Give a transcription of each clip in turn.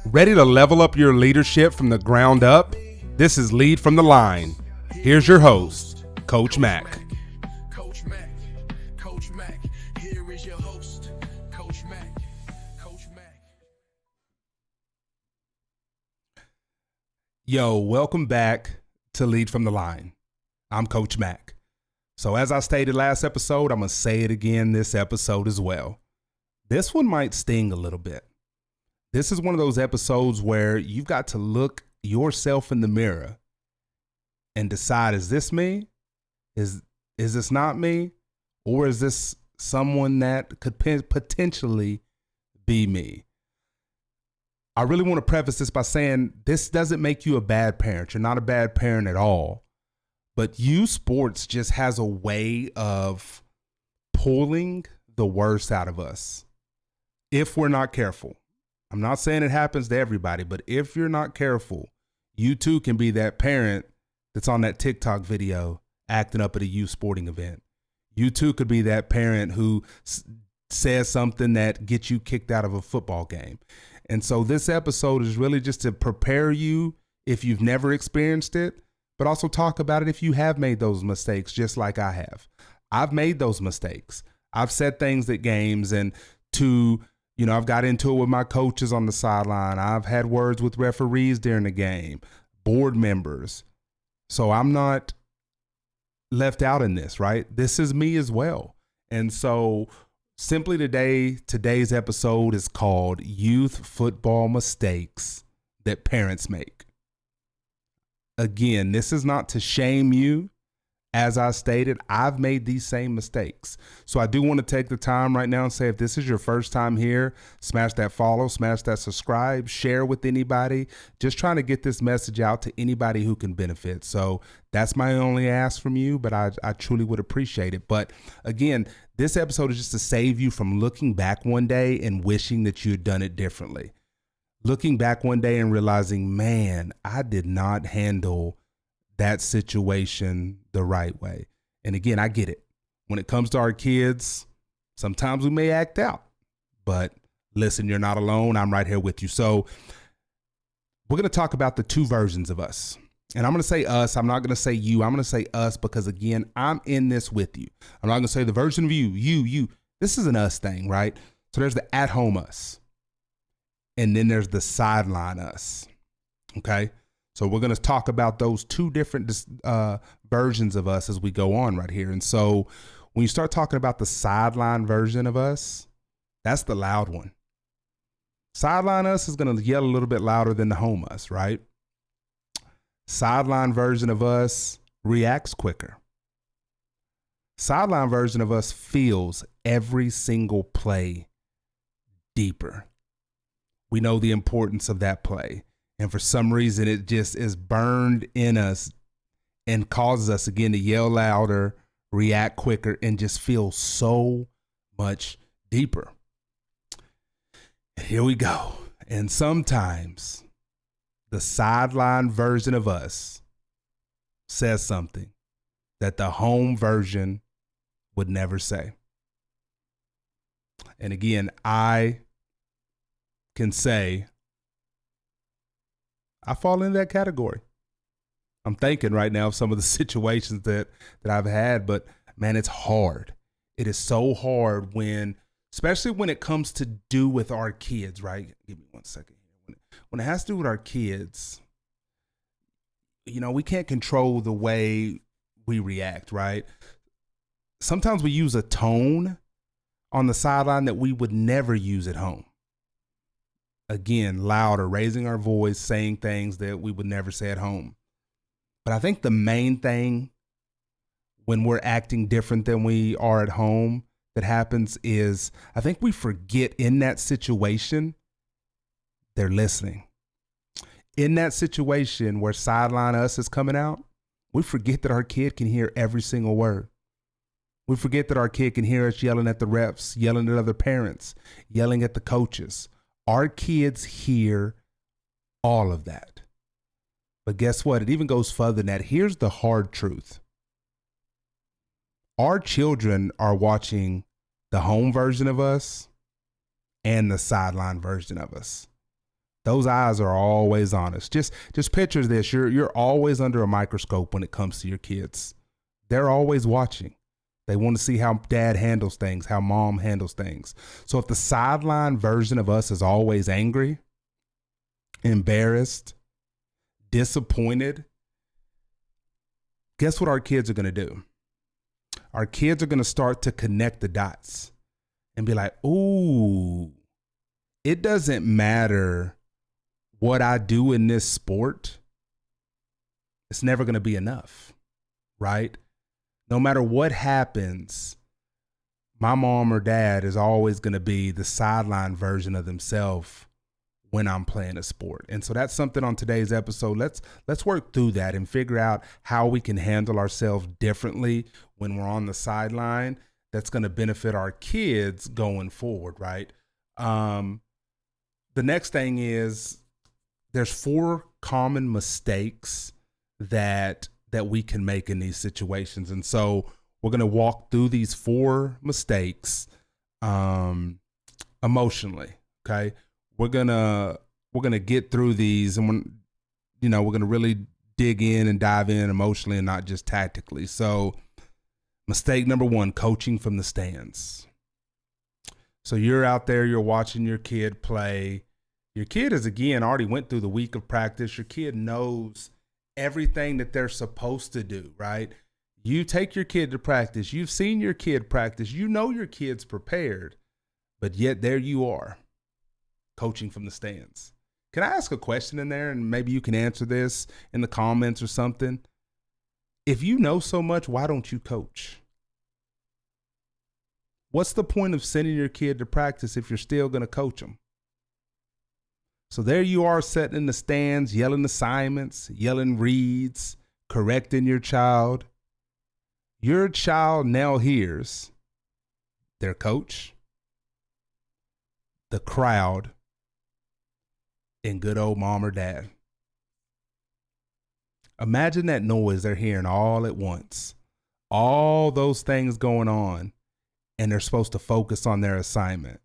Ready to level up your leadership from the ground up? This is Lead from the Line. Here's your host, Coach Mac. Coach Mac, Coach Mac, here is your host, Coach Mac, Coach Mac. Yo, welcome back to Lead from the Line. I'm Coach Mac. So as I stated last episode, I'm going to say it again this episode as well. This one might sting a little bit. This is one of those episodes where you've got to look yourself in the mirror and decide, is this me? Is this not me? Or is this someone that could potentially be me? I really want to preface this by saying this doesn't make you a bad parent. You're not a bad parent at all. But youth sports just has a way of pulling the worst out of us if we're not careful. I'm not saying it happens to everybody, but if you're not careful, you too can be that parent that's on that TikTok video acting up at a youth sporting event. You too could be that parent who says something that gets you kicked out of a football game. And so this episode is really just to prepare you if you've never experienced it, but also talk about it if you have made those mistakes, just like I have. I've made those mistakes. I've said things at games and I've got into it with my coaches on the sideline. I've had words with referees during the game, board members. So I'm not left out in this, right? This is me as well. And so simply today's episode is called Youth Football Mistakes That Parents Make. Again, this is not to shame you. As I stated, I've made these same mistakes. So I do want to take the time right now and say, if this is your first time here, smash that follow, smash that subscribe, share with anybody. Just trying to get this message out to anybody who can benefit. So that's my only ask from you, but I truly would appreciate it. But again, this episode is just to save you from looking back one day and wishing that you had done it differently. Looking back one day and realizing, man, I did not handle that situation the right way. And again, I get it. When it comes to our kids, sometimes we may act out, but listen, you're not alone. I'm right here with you. So we're going to talk about the two versions of us. And I'm going to say us. I'm not going to say you. I'm going to say us because, again, I'm in this with you. I'm not going to say the version of you. This is an us thing, right? So there's the at-home us. And then there's the sideline us. Okay? So we're going to talk about those two different versions of us as we go on right here. And so when you start talking about the sideline version of us, that's the loud one. Sideline us is going to yell a little bit louder than the home us, right? Sideline version of us reacts quicker. Sideline version of us feels every single play deeper. We know the importance of that play. And for some reason, it just is burned in us and causes us, again, to yell louder, react quicker, and just feel so much deeper. Here we go. And sometimes the sideline version of us says something that the home version would never say. And again, I can say I fall into that category. I'm thinking right now of some of the situations that I've had, but man, it's hard. It is so hard especially when it comes to do with our kids, right? Give me 1 second. When it has to do with our kids, we can't control the way we react, right? Sometimes we use a tone on the sideline that we would never use at home. Again, louder, raising our voice, saying things that we would never say at home. But I think the main thing when we're acting different than we are at home that happens is I think we forget in that situation, they're listening. In that situation where sideline us is coming out, we forget that our kid can hear every single word. We forget that our kid can hear us yelling at the refs, yelling at other parents, yelling at the coaches. Our kids hear all of that. But guess what? It even goes further than that. Here's the hard truth. Our children are watching the home version of us and the sideline version of us. Those eyes are always honest. Just picture this. You're always under a microscope when it comes to your kids. They're always watching. They want to see how dad handles things, how mom handles things. So if the sideline version of us is always angry, embarrassed, disappointed, guess what our kids are going to do? Our kids are going to start to connect the dots and be like, ooh, it doesn't matter what I do in this sport. It's never going to be enough, right? No matter what happens, my mom or dad is always going to be the sideline version of themselves when I'm playing a sport. And so that's something on today's episode. Let's work through that and figure out how we can handle ourselves differently when we're on the sideline. That's going to benefit our kids going forward, right? The next thing is there's 4 common mistakes that we can make in these situations. And so we're going to walk through these 4 mistakes emotionally, okay? We're going to get through these, and we're going to really dig in and dive in emotionally and not just tactically. So mistake number 1, coaching from the stands. So you're out there, you're watching your kid play. Your kid is, again, already went through the week of practice. Your kid knows everything that they're supposed to do, right? You take your kid to practice. You've seen your kid practice. You know your kid's prepared, but yet there you are, coaching from the stands. Can I ask a question in there, and maybe you can answer this in the comments or something? If you know so much, why don't you coach? What's the point of sending your kid to practice if you're still going to coach them? So there you are, sitting in the stands, yelling assignments, yelling reads, correcting your child. Your child now hears their coach, the crowd, and good old mom or dad. Imagine that noise they're hearing all at once. All those things going on, and they're supposed to focus on their assignment.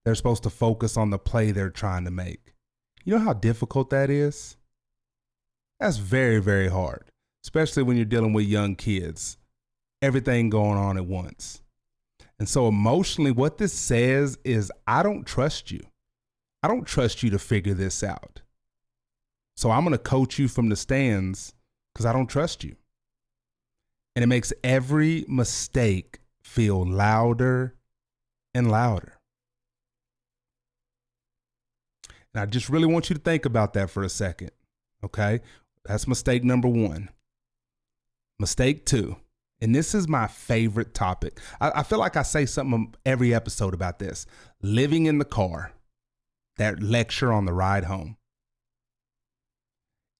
They're supposed to focus on the play they're trying to make. You know how difficult that is? That's very, very hard, especially when you're dealing with young kids. Everything going on at once. And so emotionally, what this says is, I don't trust you. I don't trust you to figure this out. So I'm going to coach you from the stands because I don't trust you. And it makes every mistake feel louder and louder. And I just really want you to think about that for a second, okay? That's mistake number 1. Mistake 2, and this is my favorite topic. I feel like I say something every episode about this. Living in the car, that lecture on the ride home.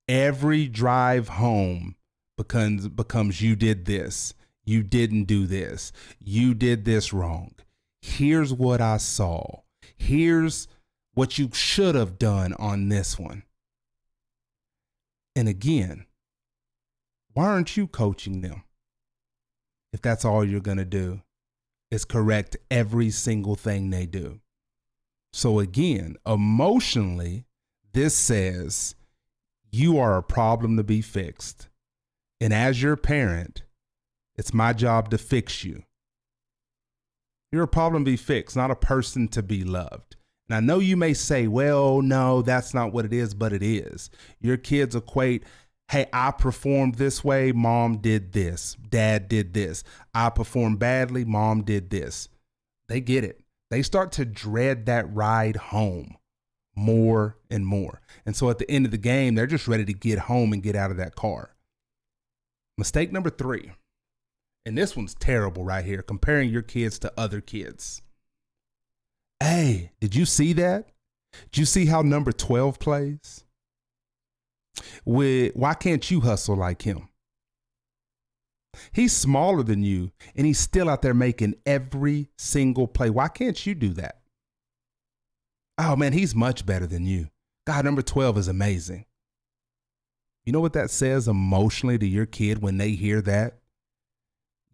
Every drive home becomes you did this, you didn't do this, you did this wrong. Here's what I saw. Here's what you should have done on this one. And again, why aren't you coaching them? If that's all you're going to do is correct every single thing they do. So again, emotionally, this says you are a problem to be fixed. And as your parent, it's my job to fix you. You're a problem to be fixed, not a person to be loved. And I know you may say, well, no, that's not what it is, but it is. Your kids equate, hey, I performed this way, mom did this, dad did this. I performed badly, mom did this. They get it. They start to dread that ride home more and more. And so at the end of the game, they're just ready to get home and get out of that car. Mistake number 3, and this one's terrible right here, comparing your kids to other kids. Hey, did you see that? Did you see how number 12 plays? Why can't you hustle like him? He's smaller than you, and he's still out there making every single play. Why can't you do that? Oh, man, he's much better than you. God, number 12 is amazing. You know what that says emotionally to your kid when they hear that?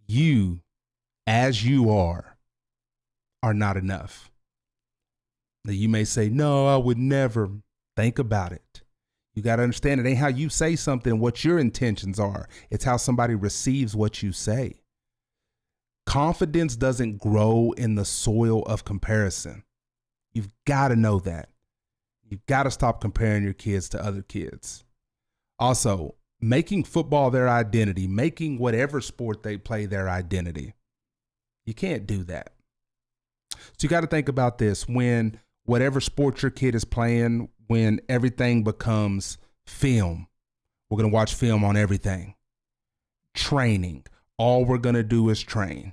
You, as you are not enough. Now, you may say, no, I would never. Think about it. You got to understand it ain't how you say something, what your intentions are. It's how somebody receives what you say. Confidence doesn't grow in the soil of comparison. You've got to know that. You've got to stop comparing your kids to other kids. Also, making football their identity, making whatever sport they play their identity. You can't do that. So you got to think about this. When whatever sport your kid is playing, when everything becomes film, we're going to watch film on everything. Training, all we're going to do is train.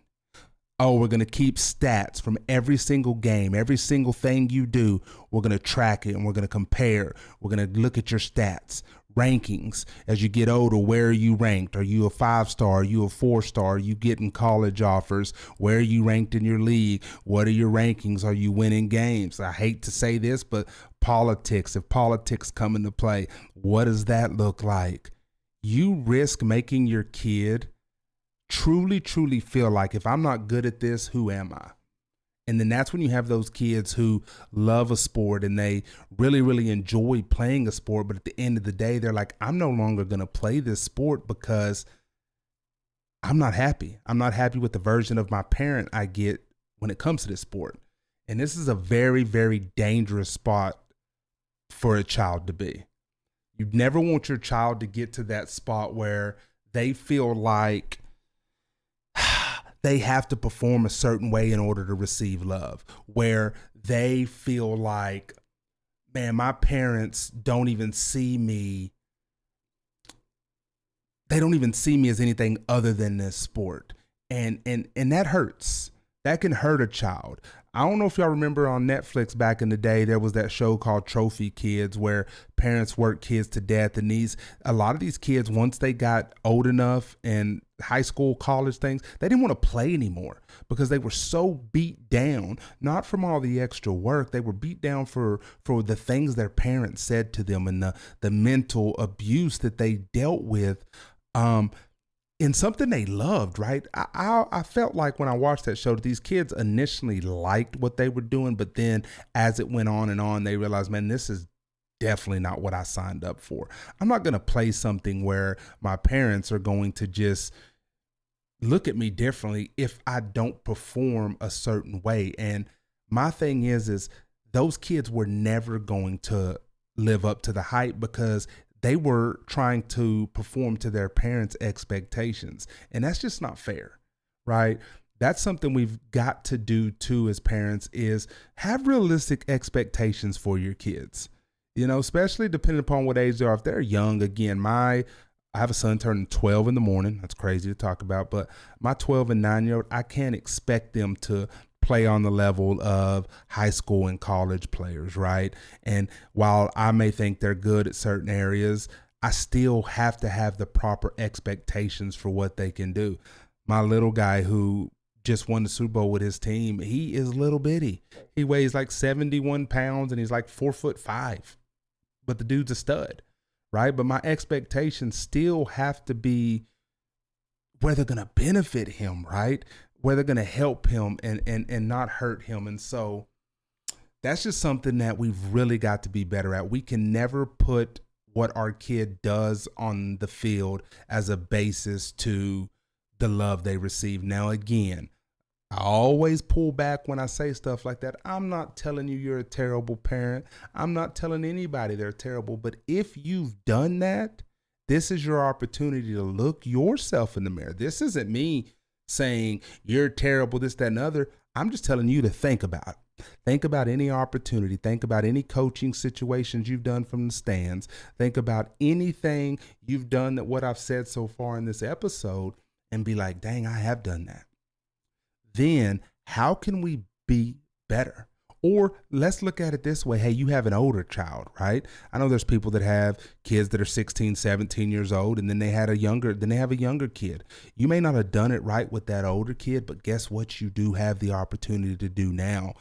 Oh, we're going to keep stats from every single game, every single thing you do. We're going to track it and we're going to compare. We're going to look at your stats, rankings. As you get older, where are you ranked? Are you a 5-star? Are you a 4-star? Are you getting college offers? Where are you ranked in your league? What are your rankings? Are you winning games? I hate to say this, but politics, if politics come into play, what does that look like? You risk making your kid truly feel like, if I'm not good at this, who am I? And then that's when you have those kids who love a sport and they really enjoy playing a sport. But at the end of the day, they're like, I'm no longer going to play this sport because I'm not happy. I'm not happy with the version of my parent I get when it comes to this sport. And this is a very dangerous spot for a child to be. You never want your child to get to that spot where they feel like they have to perform a certain way in order to receive love, where they feel like, man, my parents don't even see me. They don't even see me as anything other than this sport. And that hurts. That can hurt a child. I don't know if y'all remember on Netflix back in the day, there was that show called Trophy Kids where parents work kids to death. And a lot of these kids, once they got old enough and high school, college things, they didn't want to play anymore because they were so beat down, not from all the extra work. They were beat down for the things their parents said to them and the mental abuse that they dealt with. In something they loved, right? I felt like when I watched that show that these kids initially liked what they were doing, but then as it went on and on, they realized, man, this is definitely not what I signed up for. I'm not going to play something where my parents are going to just look at me differently if I don't perform a certain way. And my thing is those kids were never going to live up to the hype because they were trying to perform to their parents' expectations. And that's just not fair, right? That's something we've got to do too as parents, is have realistic expectations for your kids. You know, especially depending upon what age they are. If they're young, again, I have a son turning 12 in the morning. That's crazy to talk about, but my 12 and 9-year-old, I can't expect them to play on the level of high school and college players, right? And while I may think they're good at certain areas, I still have to have the proper expectations for what they can do. My little guy who just won the Super Bowl with his team, he is little bitty. He weighs like 71 pounds and he's like 4'5", but the dude's a stud, right? But my expectations still have to be where they're going to benefit him, right? Where they're going to help him and not hurt him. And so that's just something that we've really got to be better at. We can never put what our kid does on the field as a basis to the love they receive. Now, again, I always pull back when I say stuff like that. I'm not telling you you're a terrible parent. I'm not telling anybody they're terrible. But if you've done that, this is your opportunity to look yourself in the mirror. This isn't me saying you're terrible, this, that, and other. I'm just telling you to think about it. Think about any opportunity. Think about any coaching situations you've done from the stands. Think about anything you've done that what I've said so far in this episode and be like, dang, I have done that. Then how can we be better? Or let's look at it this way. Hey, you have an older child, right? I know there's people that have kids that are 16, 17 years old, and then they have a younger kid. You may not have done it right with that older kid, but guess what you do have the opportunity to do now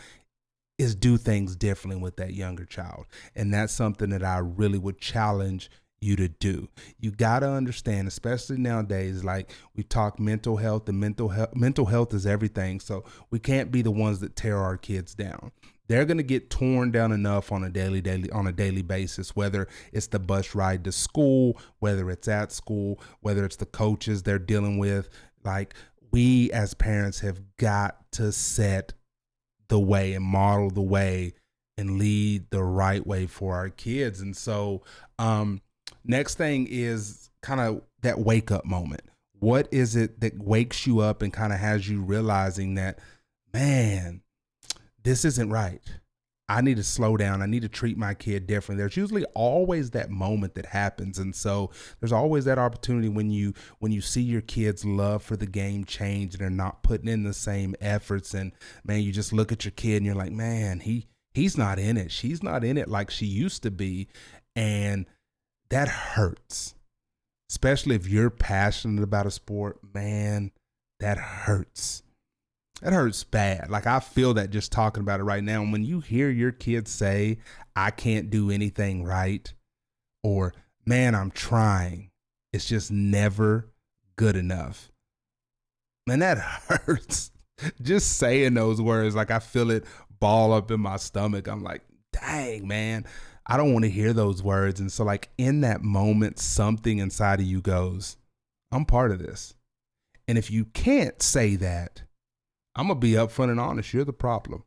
is do things differently with that younger child. And that's something that I really would challenge you to do. You got to understand, especially nowadays, like we talk mental health, and mental health is everything. So we can't be the ones that tear our kids down. They're going to get torn down enough on a daily basis, whether it's the bus ride to school, whether it's at school, whether it's the coaches they're dealing with. Like, we as parents have got to set the way and model the way and lead the right way for our kids. And so next thing is kind of that wake up moment. What is it that wakes you up and kind of has you realizing that, man, this isn't right? I need to slow down. I need to treat my kid differently. There's usually always that moment that happens. And so there's always that opportunity when you see your kids' love for the game change and they're not putting in the same efforts. And man, you just look at your kid and you're like, man, he's not in it. She's not in it like she used to be. And that hurts, especially if you're passionate about a sport. Man, that hurts. That hurts bad. Like, I feel that just talking about it right now. And when you hear your kids say, I can't do anything right, or, man, I'm trying, it's just never good enough. Man, that hurts. Just saying those words, like, I feel it ball up in my stomach. I'm like, dang, man, I don't want to hear those words. And so, like, in that moment, something inside of you goes, I'm part of this. And if you can't say that, I'm going to be upfront and honest. You're the problem.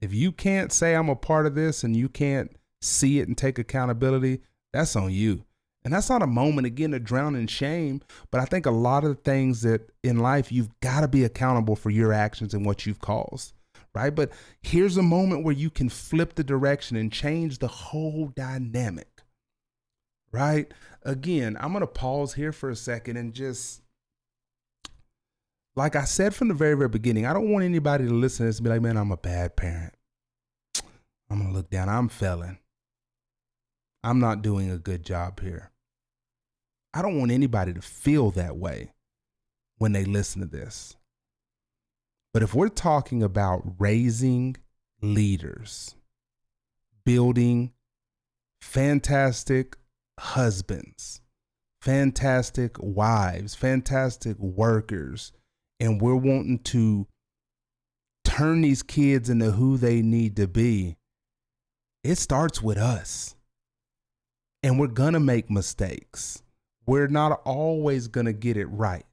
If you can't say I'm a part of this and you can't see it and take accountability, that's on you. And that's not a moment, again, to drown in shame. But I think a lot of the things that in life, you've got to be accountable for your actions and what you've caused, right? But here's a moment where you can flip the direction and change the whole dynamic, right? Again, I'm going to pause here for a second and just, like I said from the very, very beginning, I don't want anybody to listen to this and be like, man, I'm a bad parent. I'm going to look down. I'm failing. I'm not doing a good job here. I don't want anybody to feel that way when they listen to this. But if we're talking about raising leaders, building fantastic husbands, fantastic wives, fantastic workers, and we're wanting to turn these kids into who they need to be, it starts with us. And we're going to make mistakes. We're not always going to get it right.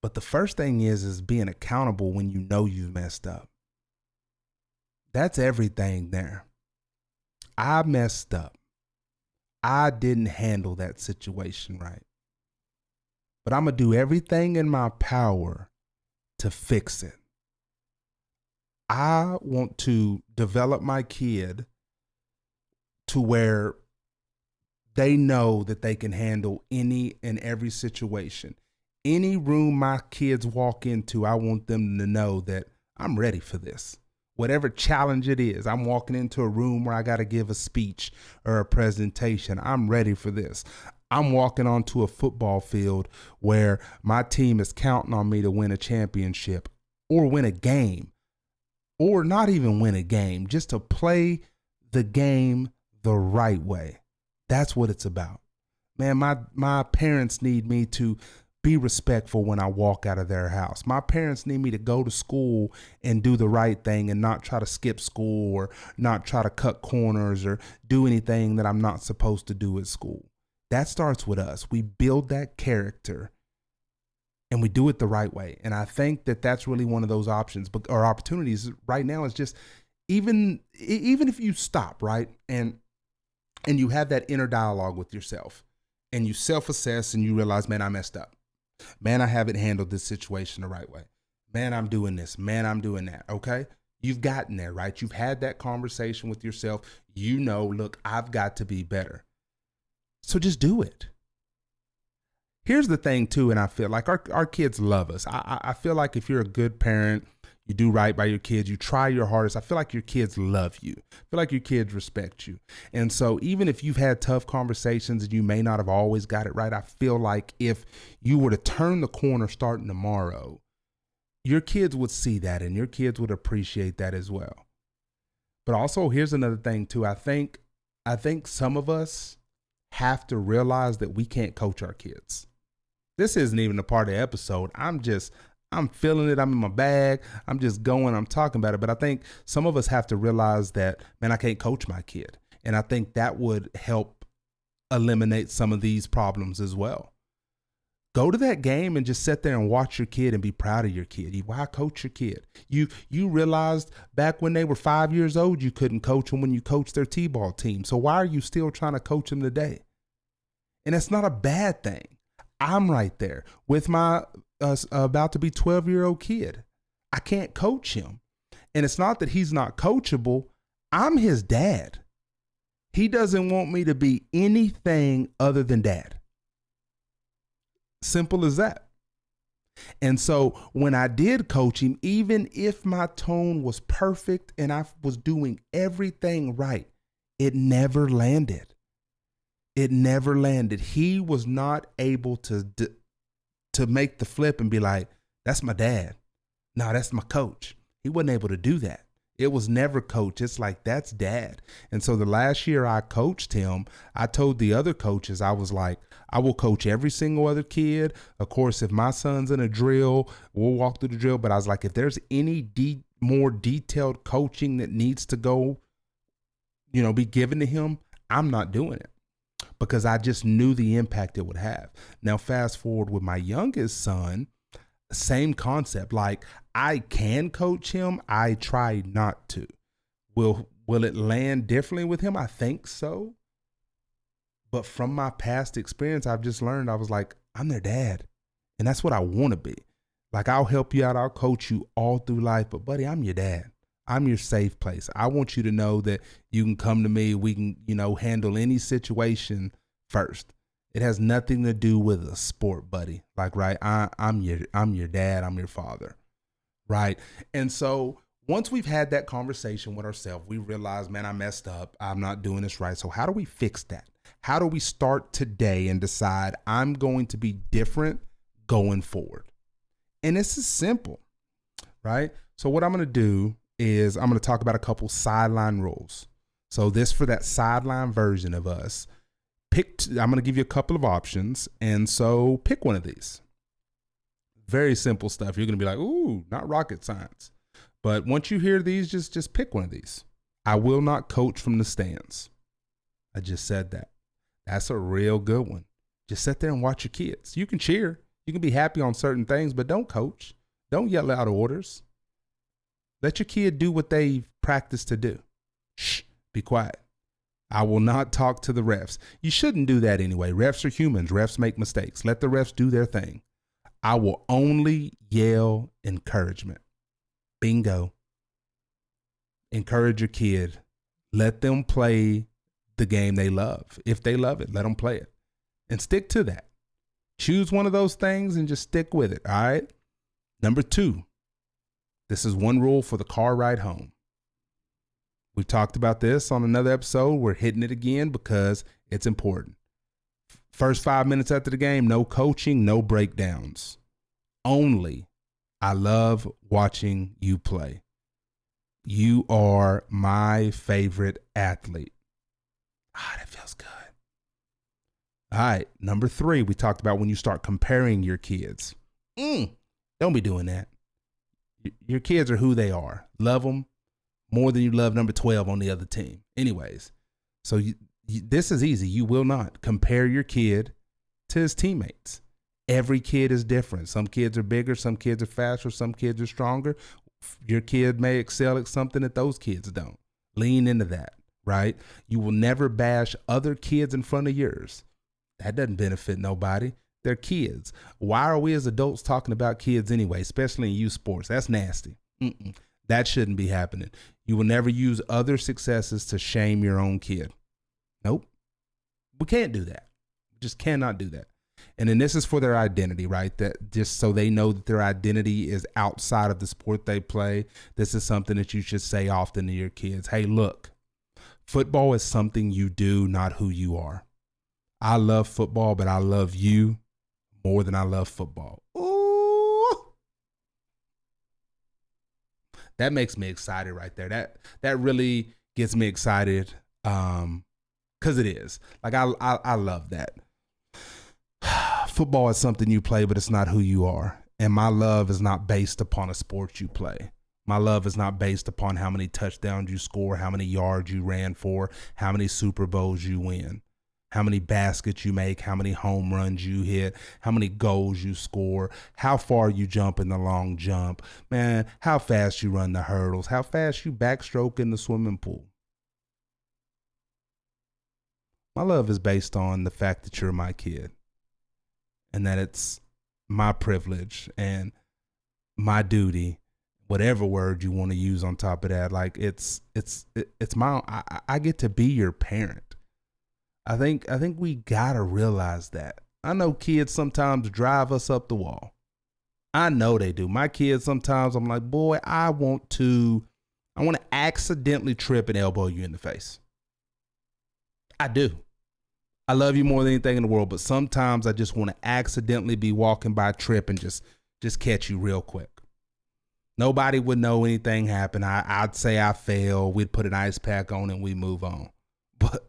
But the first thing is being accountable when you know you've messed up. That's everything there. I messed up. I didn't handle that situation right. But I'm going to do everything in my power to fix it. I want to develop my kid to where they know that they can handle any and every situation. Any room my kids walk into, I want them to know that I'm ready for this. Whatever challenge it is, I'm walking into a room where I got to give a speech or a presentation. I'm ready for this. I'm walking onto a football field where my team is counting on me to win a championship or win a game, or not even win a game, just to play the game the right way. That's what it's about. Man, my parents need me to be respectful when I walk out of their house. My parents need me to go to school and do the right thing and not try to skip school or not try to cut corners or do anything that I'm not supposed to do at school. That starts with us. We build that character and we do it the right way. And I think that that's really one of those options or opportunities right now is just even if you stop, right? And you have that inner dialogue with yourself and you self-assess and you realize, man, I messed up. Man, I haven't handled this situation the right way. Man, I'm doing this. Man, I'm doing that. Okay. You've gotten there, right? You've had that conversation with yourself. You know, look, I've got to be better. So just do it. Here's the thing too, and I feel like our kids love us. I feel like if you're a good parent, you do right by your kids, you try your hardest, I feel like your kids love you. I feel like your kids respect you. And so even if you've had tough conversations and you may not have always got it right, I feel like if you were to turn the corner starting tomorrow, your kids would see that and your kids would appreciate that as well. But also here's another thing too. I think some of us have to realize that we can't coach our kids. This isn't even a part of the episode. I'm I'm feeling it. I'm in my bag. I'm just going. I'm talking about it. But I think some of us have to realize that, man, I can't coach my kid. And I think that would help eliminate some of these problems as well. Go to that game and just sit there and watch your kid and be proud of your kid. Why coach your kid? You realized back when they were 5 years old, you couldn't coach them when you coached their T-ball team. So why are you still trying to coach them today? And it's not a bad thing. I'm right there with my about to be 12-year-old kid. I can't coach him. And it's not that he's not coachable. I'm his dad. He doesn't want me to be anything other than dad. Simple as that. And so when I did coach him, even if my tone was perfect and I was doing everything right, it never landed. It never landed. He was not able to make the flip and be like, that's my dad. No, that's my coach. He wasn't able to do that. It was never coach. It's like, that's dad. And so the last year I coached him, I told the other coaches, I was like, I will coach every single other kid. Of course, if my son's in a drill, we'll walk through the drill. But I was like, if there's any more detailed coaching that needs to go, be given to him, I'm not doing it, because I just knew the impact it would have. Now, fast forward with my youngest son, same concept. Like, I can coach him. I try not to. Will it land differently with him? I think so. But from my past experience, I've just learned, I was like, I'm their dad. And that's what I want to be. Like, I'll help you out. I'll coach you all through life. But buddy, I'm your dad. I'm your safe place. I want you to know that you can come to me. We can, handle any situation first. It has nothing to do with a sport, buddy. Like, right, I'm your dad. I'm your father, right? And so once we've had that conversation with ourselves, we realize, man, I messed up. I'm not doing this right. So how do we fix that? How do we start today and decide I'm going to be different going forward? And this is simple, right? So what I'm going to do is I'm going to talk about a couple sideline rules. So this for that sideline version of us. I'm going to give you a couple of options. And so pick one of these. Very simple stuff. You're going to be like, ooh, not rocket science. But once you hear these, just pick one of these. I will not coach from the stands. I just said that. That's a real good one. Just sit there and watch your kids. You can cheer. You can be happy on certain things, but don't coach. Don't yell out orders. Let your kid do what they practice to do. Shh, be quiet. I will not talk to the refs. You shouldn't do that anyway. Refs are humans. Refs make mistakes. Let the refs do their thing. I will only yell encouragement. Bingo. Encourage your kid. Let them play the game they love. If they love it, let them play it. And stick to that. Choose one of those things and just stick with it, all right? Number 2. This is one rule for the car ride home. We talked about this on another episode. We're hitting it again because it's important. First 5 minutes after the game, no coaching, no breakdowns. Only, I love watching you play. You are my favorite athlete. That feels good. All right, number 3, we talked about when you start comparing your kids. Don't be doing that. Your kids are who they are. Love them more than you love number 12 on the other team. Anyways, so this is easy. You will not compare your kid to his teammates. Every kid is different. Some kids are bigger. Some kids are faster. Some kids are stronger. Your kid may excel at something that those kids don't. Lean into that, right? You will never bash other kids in front of yours. That doesn't benefit nobody. They're kids. Why are we as adults talking about kids anyway, especially in youth sports? That's nasty. That shouldn't be happening. You will never use other successes to shame your own kid. Nope. We can't do that. We just cannot do that. And then this is for their identity, right? That just so they know that their identity is outside of the sport they play. This is something that you should say often to your kids. Hey, look, football is something you do, not who you are. I love football, but I love you more than I love football. Ooh. That makes me excited right there. That really gets me excited because it is. Like, I love that. Football is something you play, but it's not who you are. And my love is not based upon a sport you play. My love is not based upon how many touchdowns you score, how many yards you ran for, how many Super Bowls you win, how many baskets you make, how many home runs you hit, how many goals you score, how far you jump in the long jump, man, how fast you run the hurdles, how fast you backstroke in the swimming pool. My love is based on the fact that you're my kid and that it's my privilege and my duty, whatever word you want to use on top of that. Like it's my, I get to be your parent. I think we gotta realize that. I know kids sometimes drive us up the wall. I know they do. My kids sometimes I'm like, boy, I want to accidentally trip and elbow you in the face. I do. I love you more than anything in the world, but sometimes I just want to accidentally be walking by, trip, and just catch you real quick. Nobody would know anything happened. I'd say I fell. We'd put an ice pack on and we move on.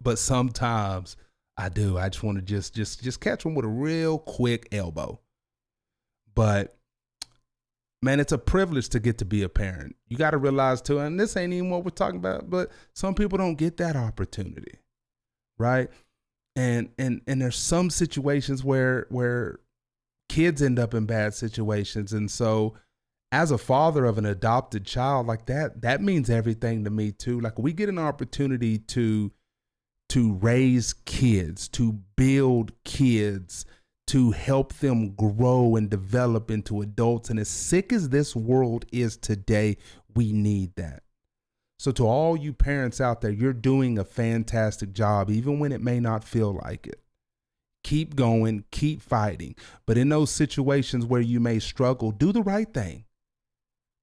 But sometimes I do. I just want to just catch them with a real quick elbow. But man, it's a privilege to get to be a parent. You got to realize too, and this ain't even what we're talking about, but some people don't get that opportunity, right? And there's some situations where kids end up in bad situations. And so as a father of an adopted child, like that means everything to me too. Like we get an opportunity to raise kids, to build kids, to help them grow and develop into adults. And as sick as this world is today, we need that. So to all you parents out there, you're doing a fantastic job, even when it may not feel like it. Keep going, keep fighting. But in those situations where you may struggle, do the right thing.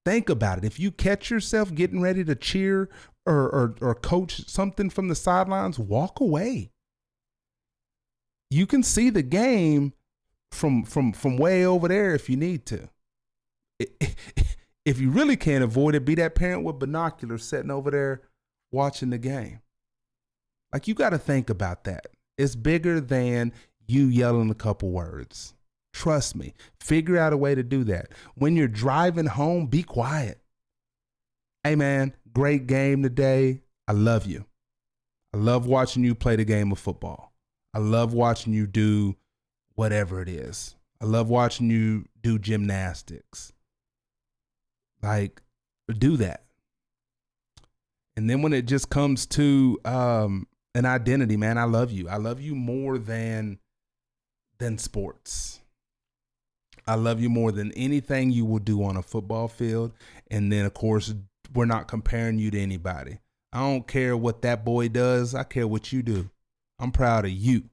Think about it. If you catch yourself getting ready to cheer or coach something from the sidelines, walk away. You can see the game from way over there if you need to. If you really can't avoid it, be that parent with binoculars sitting over there watching the game. Like you got to think about that. It's bigger than you yelling a couple words. Trust me. Figure out a way to do that. When you're driving home, be quiet. Hey man, great game today. I love you. I love watching you play the game of football. I love watching you do whatever it is. I love watching you do gymnastics. Like, do that. And then when it just comes to an identity, man, I love you. I love you more than sports. I love you more than anything you will do on a football field. And then, of course, we're not comparing you to anybody. I don't care what that boy does. I care what you do. I'm proud of you.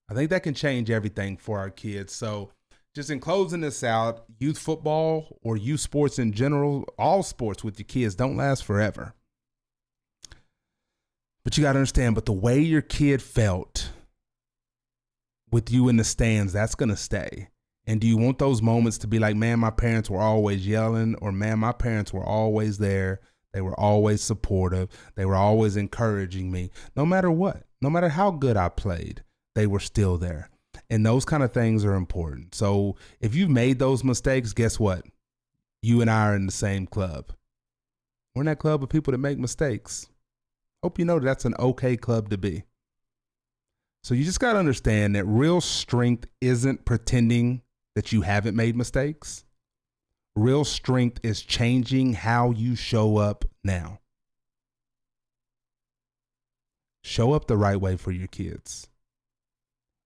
I think that can change everything for our kids. So just in closing this out, youth football or youth sports in general, all sports with your kids don't last forever. But you got to understand, but the way your kid felt with you in the stands, that's going to stay. And do you want those moments to be like, man, my parents were always yelling, or man, my parents were always there. They were always supportive. They were always encouraging me. No matter what, no matter how good I played, they were still there. And those kind of things are important. So if you've made those mistakes, guess what? You and I are in the same club. We're in that club of people that make mistakes. Hope you know that's an okay club to be. So you just got to understand that real strength isn't pretending that you haven't made mistakes. Real strength is changing how you show up now. Show up the right way for your kids.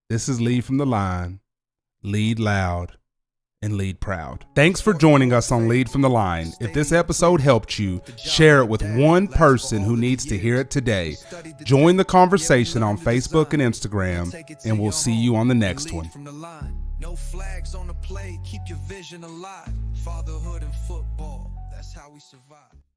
This is Lead from the Line. Lead loud and lead proud. Thanks for joining us on Lead from the Line. If this episode helped you, share it with one person who needs to hear it today. Join the conversation on Facebook and Instagram, and we'll see you on the next one. No flags on the play, keep your vision alive. Fatherhood and football, that's how we survive.